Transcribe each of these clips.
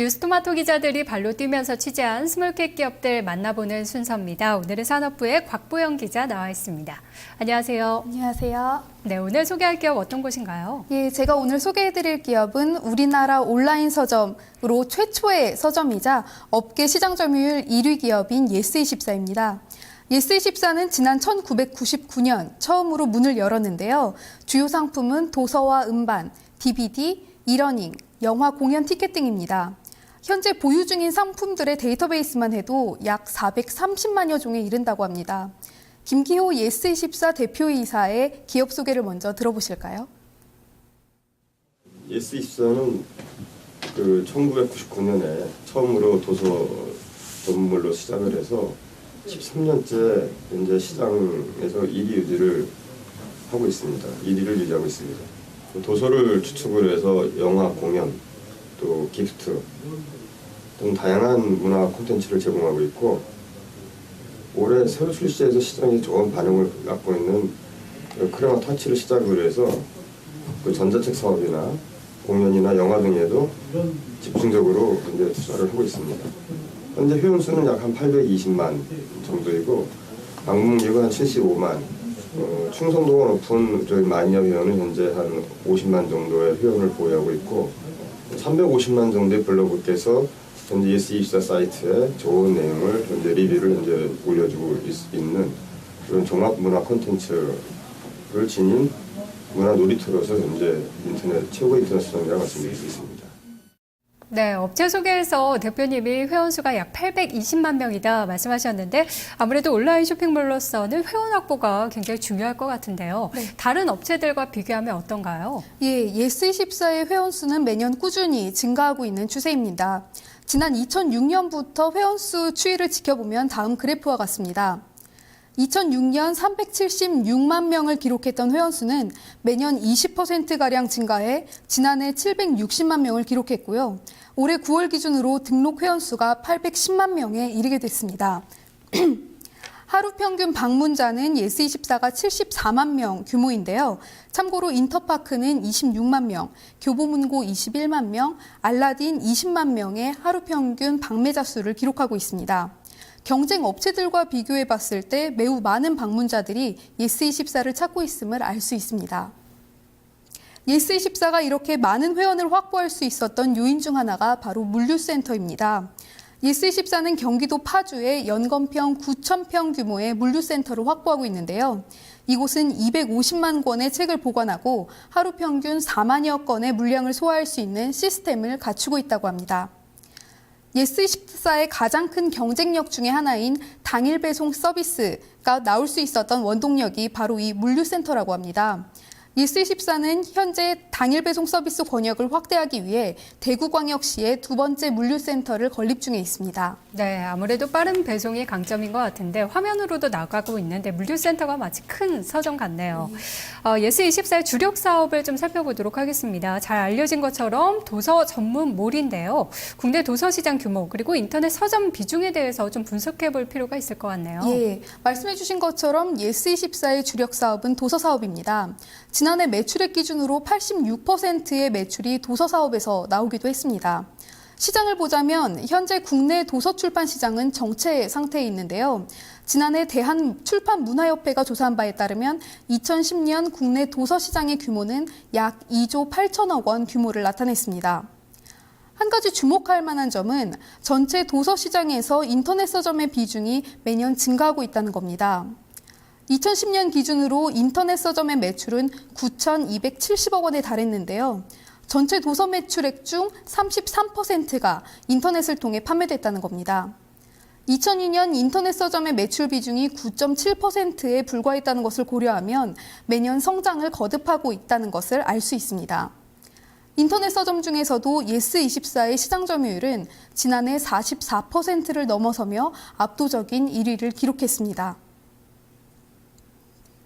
뉴스토마토 기자들이 발로 뛰면서 취재한 스몰캡 기업들 만나보는 순서입니다. 오늘은 산업부의 곽보영 기자 나와 있습니다. 안녕하세요. 안녕하세요. 네, 오늘 소개할 기업 어떤 곳인가요? 예, 제가 오늘 소개해드릴 기업은 우리나라 온라인 서점으로 최초의 서점이자 업계 시장 점유율 1위 기업인 예스24입니다. 예스24는 지난 1999년 처음으로 문을 열었는데요. 주요 상품은 도서와 음반, DVD, 이러닝, 영화 공연 티켓 등입니다. 현재 보유 중인 상품들의 데이터베이스만 해도 약 430만여 종에 이른다고 합니다. 김기호 예스24 대표이사의 기업 소개를 먼저 들어보실까요? 예스24는 1999년에 처음으로 도서 전문물로 시작을 해서 13년째 현재 시장에서 1위 유지를 하고 있습니다. 1위를 유지하고 있습니다. 도서를 추측을 해서 영화, 공연, 또 기프트 등 다양한 문화 콘텐츠를 제공하고 있고, 올해 새로 출시해서 시장에 좋은 반응을 갖고 있는 크레마 터치를 시작으로 해서 전자책 사업이나 공연이나 영화 등에도 집중적으로 현재 투자를 하고 있습니다. 현재 회원수는 약 한 820만 정도이고 방문객은 한 75만, 충성도가 높은 저희 마니아 회원은 현재 한 50만 정도의 회원을 보유하고 있고, 350만 정도의 블로그께서 현재 예스24 사이트에 좋은 내용을 현재 리뷰를 현재 올려주고 있는 그런 종합 문화 콘텐츠를 지닌 문화 놀이터로서 현재 인터넷 최고의 인터넷 시장이라고 말씀드릴 수 있습니다. 네, 업체 소개에서 대표님이 회원수가 약 820만 명이다 말씀하셨는데 아무래도 온라인 쇼핑몰로서는 회원 확보가 굉장히 중요할 것 같은데요. 네. 다른 업체들과 비교하면 어떤가요? 예, 예스24의 회원수는 매년 꾸준히 증가하고 있는 추세입니다. 지난 2006년부터 회원수 추이를 지켜보면 다음 그래프와 같습니다. 2006년 376만 명을 기록했던 회원수는 매년 20%가량 증가해 지난해 760만 명을 기록했고요. 올해 9월 기준으로 등록 회원수가 810만 명에 이르게 됐습니다. 하루 평균 방문자는 예스24가 74만 명 규모인데요. 참고로 인터파크는 26만 명, 교보문고 21만 명, 알라딘 20만 명의 하루 평균 방매자 수를 기록하고 있습니다. 경쟁 업체들과 비교해 봤을 때 매우 많은 방문자들이 예스24를 찾고 있음을 알 수 있습니다. 예스24가 이렇게 많은 회원을 확보할 수 있었던 요인 중 하나가 바로 물류센터입니다. 예스24는 경기도 파주에 연건평 9,000평 규모의 물류센터를 확보하고 있는데요. 이곳은 250만 권의 책을 보관하고 하루 평균 4만여 건의 물량을 소화할 수 있는 시스템을 갖추고 있다고 합니다. 예스24의 가장 큰 경쟁력 중에 하나인 당일 배송 서비스가 나올 수 있었던 원동력이 바로 이 물류센터라고 합니다. 예스24는 현재 당일 배송 서비스 권역을 확대하기 위해 대구광역시에 두 번째 물류센터를 건립 중에 있습니다. 네, 아무래도 빠른 배송이 강점인 것 같은데 화면으로도 나가고 있는데 물류센터가 마치 큰 서점 같네요. 예스24의 주력 사업을 좀 살펴보도록 하겠습니다. 잘 알려진 것처럼 도서 전문몰인데요. 국내 도서 시장 규모 그리고 인터넷 서점 비중에 대해서 좀 분석해 볼 필요가 있을 것 같네요. 예, 말씀해 주신 것처럼 예스24의 주력 사업은 도서 사업입니다. 지난해 매출액 기준으로 86%의 매출이 도서 사업에서 나오기도 했습니다. 시장을 보자면 현재 국내 도서 출판 시장은 정체 상태에 있는데요. 지난해 대한출판문화협회가 조사한 바에 따르면 2010년 국내 도서 시장의 규모는 약 2조 8천억 원 규모를 나타냈습니다. 한 가지 주목할 만한 점은 전체 도서 시장에서 인터넷 서점의 비중이 매년 증가하고 있다는 겁니다. 2010년 기준으로 인터넷 서점의 매출은 9,270억 원에 달했는데요. 전체 도서 매출액 중 33%가 인터넷을 통해 판매됐다는 겁니다. 2002년 인터넷 서점의 매출 비중이 9.7%에 불과했다는 것을 고려하면 매년 성장을 거듭하고 있다는 것을 알 수 있습니다. 인터넷 서점 중에서도 예스24의 시장 점유율은 지난해 44%를 넘어서며 압도적인 1위를 기록했습니다.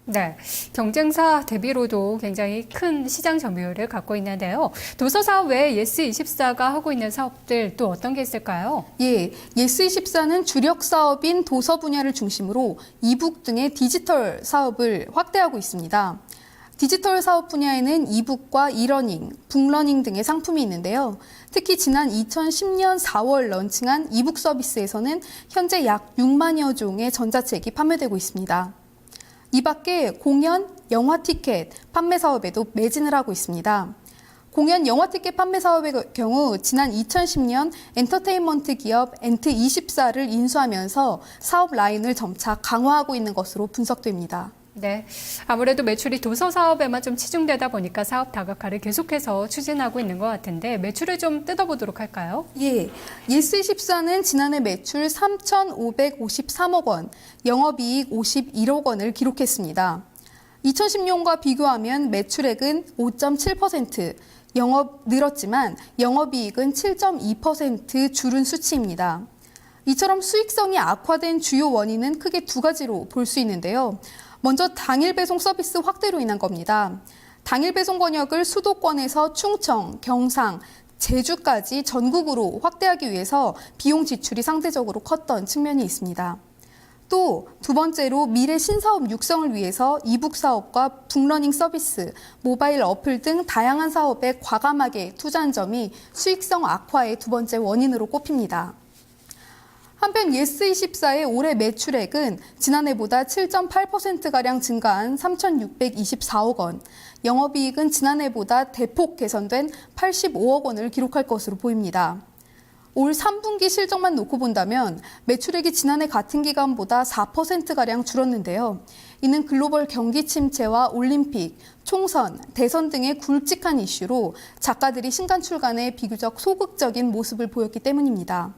네, 경쟁사 대비로도 굉장히 큰 시장 점유율을 갖고 있는데요. 도서 사업 외에 예스24가 하고 있는 사업들 또 어떤 게 있을까요? 예, 예스24는 주력 사업인 도서 분야를 중심으로 이북 등의 디지털 사업을 확대하고 있습니다. 디지털 사업 분야에는 이북과 이러닝, 북러닝 등의 상품이 있는데요. 특히 지난 2010년 4월 런칭한 이북 서비스에서는 현재 약 6만여 종의 전자책이 판매되고 있습니다. 이 밖에 공연, 영화 티켓 판매 사업에도 매진을 하고 있습니다. 공연 영화 티켓 판매 사업의 경우 지난 2010년 엔터테인먼트 기업 엔트24를 인수하면서 사업 라인을 점차 강화하고 있는 것으로 분석됩니다. 네, 아무래도 매출이 도서 사업에만 좀 치중되다 보니까 사업 다각화를 계속해서 추진하고 있는 것 같은데 매출을 좀 뜯어보도록 할까요? 예, 예스24는 지난해 매출 3,553억 원, 영업이익 51억 원을 기록했습니다. 2010년과 비교하면 매출액은 5.7%, 영업 늘었지만 영업이익은 7.2% 줄은 수치입니다. 이처럼 수익성이 악화된 주요 원인은 크게 두 가지로 볼 수 있는데요. 먼저 당일 배송 서비스 확대로 인한 겁니다. 당일 배송 권역을 수도권에서 충청, 경상, 제주까지 전국으로 확대하기 위해서 비용 지출이 상대적으로 컸던 측면이 있습니다. 또 두 번째로 미래 신사업 육성을 위해서 이북 사업과 북러닝 서비스, 모바일 어플 등 다양한 사업에 과감하게 투자한 점이 수익성 악화의 두 번째 원인으로 꼽힙니다. 한편 예스24의 올해 매출액은 지난해보다 7.8%가량 증가한 3,624억 원, 영업이익은 지난해보다 대폭 개선된 85억 원을 기록할 것으로 보입니다. 올 3분기 실적만 놓고 본다면 매출액이 지난해 같은 기간보다 4%가량 줄었는데요. 이는 글로벌 경기 침체와 올림픽, 총선, 대선 등의 굵직한 이슈로 작가들이 신간 출간에 비교적 소극적인 모습을 보였기 때문입니다.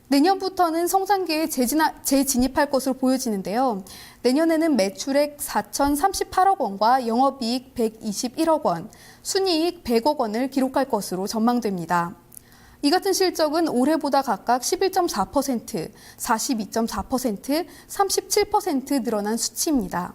내년부터는 성장기에 재진입할 것으로 보여지는데요. 내년에는 매출액 4,038억 원과 영업이익 121억 원, 순이익 100억 원을 기록할 것으로 전망됩니다. 이 같은 실적은 올해보다 각각 11.4%, 42.4%, 37% 늘어난 수치입니다.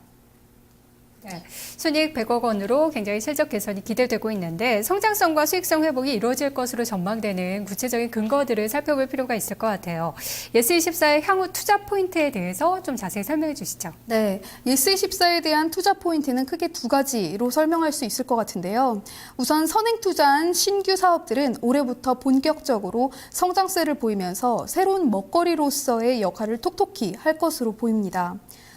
네, 순이익 100억 원으로 굉장히 실적 개선이 기대되고 있는데 성장성과 수익성 회복이 이루어질 것으로 전망되는 구체적인 근거들을 살펴볼 필요가 있을 것 같아요. 예스24의 향후 투자 포인트에 대해서 좀 자세히 설명해 주시죠. 네, 예스24에 대한 투자 포인트는 크게 두 가지로 설명할 수 있을 것 같은데요. 우선 선행 투자한 신규 사업들은 올해부터 본격적으로 성장세를 보이면서 새로운 먹거리로서의 역할을 톡톡히 할 것으로 보입니다.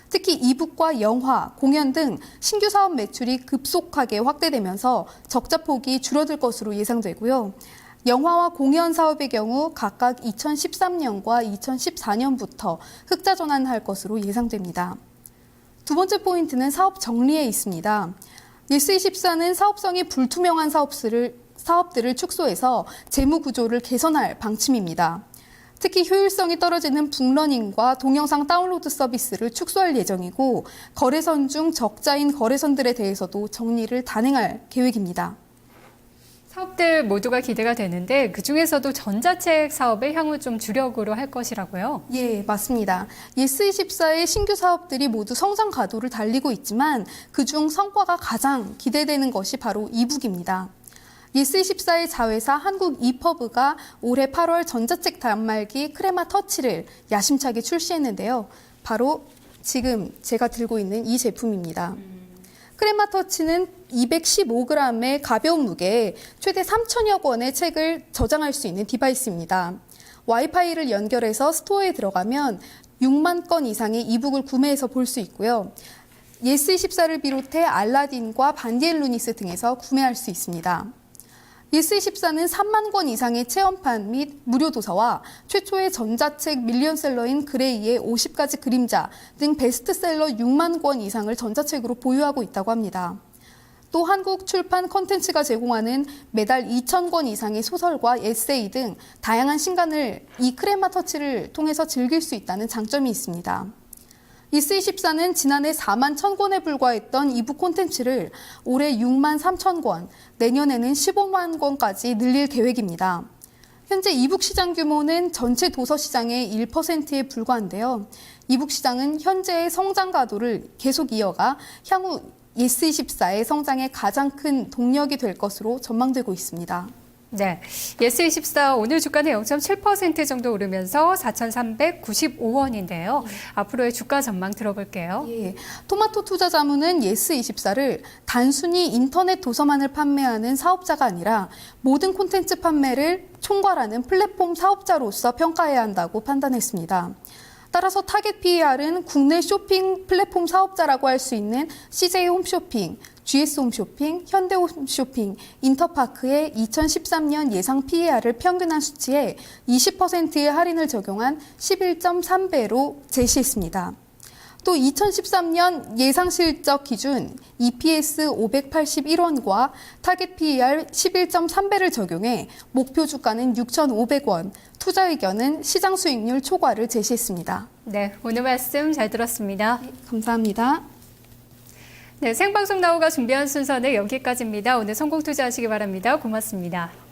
특히 이북과 영화, 공연 등 신규 사업 매출이 급속하게 확대되면서 적자폭이 줄어들 것으로 예상되고요. 영화와 공연 사업의 경우 각각 2013년과 2014년부터 흑자 전환할 것으로 예상됩니다. 두 번째 포인트는 사업 정리에 있습니다. 예스24는 사업성이 불투명한 사업들을 축소해서 재무 구조를 개선할 방침입니다. 특히 효율성이 떨어지는 북러닝과 동영상 다운로드 서비스를 축소할 예정이고 거래선 중 적자인 거래선들에 대해서도 정리를 단행할 계획입니다. 사업들 모두가 기대가 되는데 그중에서도 전자책 사업을 향후 좀 주력으로 할 것이라고요? 예, 맞습니다. 예스24의 신규 사업들이 모두 성장 가도를 달리고 있지만 그중 성과가 가장 기대되는 것이 바로 이북입니다. 예스24의 자회사 한국 이퍼브가 올해 8월 전자책 단말기 크레마 터치를 야심차게 출시했는데요. 바로 지금 제가 들고 있는 이 제품입니다. 크레마 터치는 215g의 가벼운 무게에 최대 3,000여 권의 책을 저장할 수 있는 디바이스입니다. 와이파이를 연결해서 스토어에 들어가면 6만 건 이상의 이북을 구매해서 볼 수 있고요. 예스24를 비롯해 알라딘과 반디엘 루니스 등에서 구매할 수 있습니다. 예스24는 3만 권 이상의 체험판 및 무료 도서와 최초의 전자책 밀리언셀러인 그레이의 50가지 그림자 등 베스트셀러 6만 권 이상을 전자책으로 보유하고 있다고 합니다. 또 한국 출판 콘텐츠가 제공하는 매달 2,000권 이상의 소설과 에세이 등 다양한 신간을 이 크레마 터치를 통해서 즐길 수 있다는 장점이 있습니다. 예스24는 지난해 4만 1,000권에 불과했던 이북 콘텐츠를 올해 6만 3천 권, 내년에는 15만 권까지 늘릴 계획입니다. 현재 이북 시장 규모는 전체 도서 시장의 1%에 불과한데요. 이북 시장은 현재의 성장 가도를 계속 이어가 향후 예스24의 성장에 가장 큰 동력이 될 것으로 전망되고 있습니다. 네, 예스24 오늘 주가는 0.7% 정도 오르면서 4,395원인데요. 앞으로의 주가 전망 들어볼게요. 예, 토마토 투자자문은 예스24를 단순히 인터넷 도서만을 판매하는 사업자가 아니라 모든 콘텐츠 판매를 총괄하는 플랫폼 사업자로서 평가해야 한다고 판단했습니다. 따라서 타겟 PER은 국내 쇼핑 플랫폼 사업자라고 할 수 있는 CJ 홈쇼핑, GS 홈쇼핑, 현대 홈쇼핑, 인터파크의 2013년 예상 PER을 평균한 수치에 20%의 할인을 적용한 11.3배로 제시했습니다. 또 2013년 예상 실적 기준 EPS 581원과 타겟 PER 11.3배를 적용해 목표 주가는 6,500원, 투자 의견은 시장 수익률 초과를 제시했습니다. 네, 오늘 말씀 잘 들었습니다. 감사합니다. 네, 생방송 나오가 준비한 순서는 여기까지입니다. 오늘 성공 투자하시기 바랍니다. 고맙습니다.